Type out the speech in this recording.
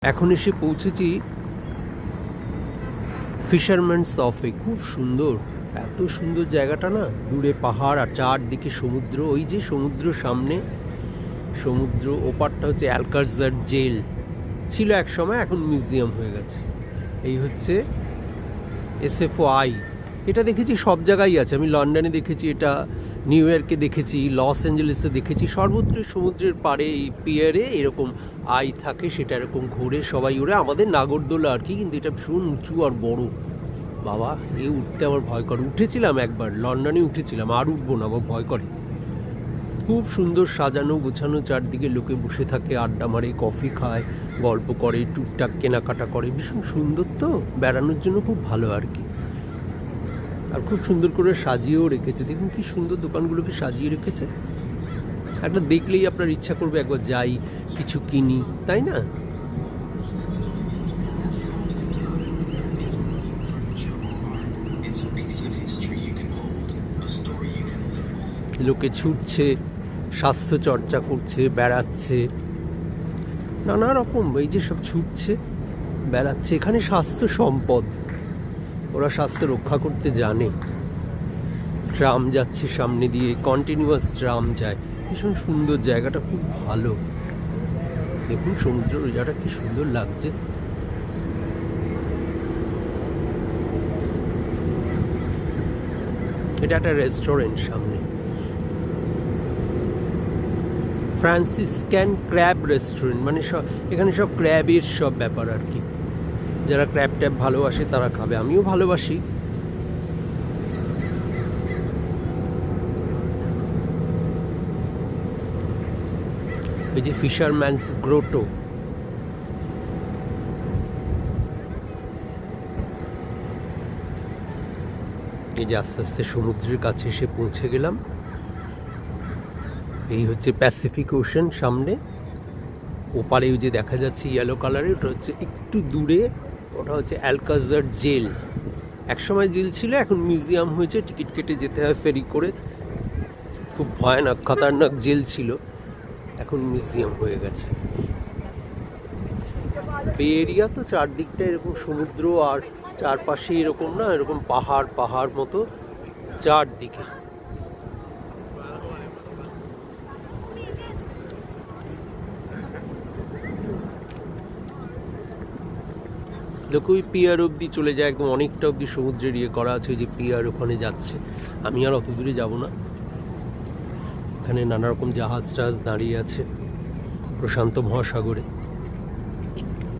এখন এসে পৌঁছেছি ফিশারম্যানস অফে। খুব সুন্দর, এত সুন্দর জায়গাটা না, দূরে পাহাড় আর চারদিকে সমুদ্র। ওই যে সমুদ্র সামনে, সমুদ্র ওপারটা হচ্ছে অ্যালকাজার জেল ছিল এক সময়, এখন মিউজিয়াম হয়ে গেছে। এই হচ্ছে SFOI। এটা দেখেছি সব জায়গায় আছে, আমি লন্ডনে দেখেছি, এটা নিউ ইয়র্কে দেখেছি, লস অ্যাঞ্জেলেসে দেখেছি। সর্বত্রই সমুদ্রের পাড়ে এই পিয়ারে এরকম আই থাকে, সেটা এরকম ঘোরে, সবাই ওরে আমাদের নাগরদোলা আর কি, কিন্তু এটা ভীষণ উঁচু আর বড়। বাবা, এ উঠতে আমার ভয় করে। উঠেছিলাম একবার, লন্ডনে উঠেছিলাম, আর উঠবো না, আমার ভয় করে। খুব সুন্দর সাজানো গোছানো, চারদিকে লোকে বসে থাকে, আড্ডা মারে, কফি খায়, গল্প করে, টুকটাক কেনাকাটা করে। ভীষণ সুন্দর, তো বেড়ানোর জন্য খুব ভালো আর কি। আর খুব সুন্দর করে সাজিয়েও রেখেছে, দেখুন কি সুন্দর দোকানগুলোকে সাজিয়ে রেখেছে। একটা দেখলেই আপনার ইচ্ছা করবে একবার যাই, কিছু কিনি, তাই না? লোকে ছুটছে, স্বাস্থ্য চর্চা করছে, বেড়াচ্ছে, নানা রকম। এই যে সব ছুটছে, বেড়াচ্ছে, এখানে স্বাস্থ্য সম্পদ, ওরা স্বাস্থ্য রক্ষা করতে জানে। ট্রাম যাচ্ছে সামনে দিয়ে, কন্টিনিউয়াস ট্রাম যায়। ভীষণ সুন্দর জায়গাটা, খুব ভালো। দেখুন সমুদ্রের ওই জায়গাটা কি সুন্দর লাগছে। এটা একটা রেস্টুরেন্ট সামনে, ফ্রান্সিসকান ক্র্যাব রেস্টুরেন্ট, মানে সব এখানে সব ক্র্যাবের সব ব্যাপার আর কি। যারা ক্র্যাব ট্যাব ভালোবাসে তারা খাবে, আমিও ভালোবাসি। এই যে ফিশারম্যানস গ্রোটো, এই যে আস্তে আস্তে সমুদ্রের কাছে এসে পৌঁছে গেলাম। এই হচ্ছে প্যাসিফিক ওশান সামনে, ওপারে ওই যে দেখা যাচ্ছে ইয়েলো কালারের, ওটা হচ্ছে একটু দূরে, ওটা হচ্ছে অ্যালকাজার জেল। একসময় জেল ছিল, এখন মিউজিয়াম হয়েছে, টিকিট কেটে যেতে হয় ফেরি করে। খুব ভয়ানক খতরনাক জেল ছিল, এখন মিউজিয়াম হয়ে গেছে। বে এরিয়া তো, চারদিকটা এরকম সমুদ্র, আর চারপাশে এরকম না, এরকম পাহাড় পাহাড় মতো চারদিকে। দেখো ওই পিয়ার অবধি চলে যায়, একদম অনেকটা অবধি সমুদ্রের ইয়ে করা আছে। ওই যে পিয়ার ওখানে যাচ্ছে, আমি আর অত দূরে যাবো না। এখানে নানা রকম জাহাজ টাহাজ দাঁড়িয়ে আছে প্রশান্ত মহাসাগরে।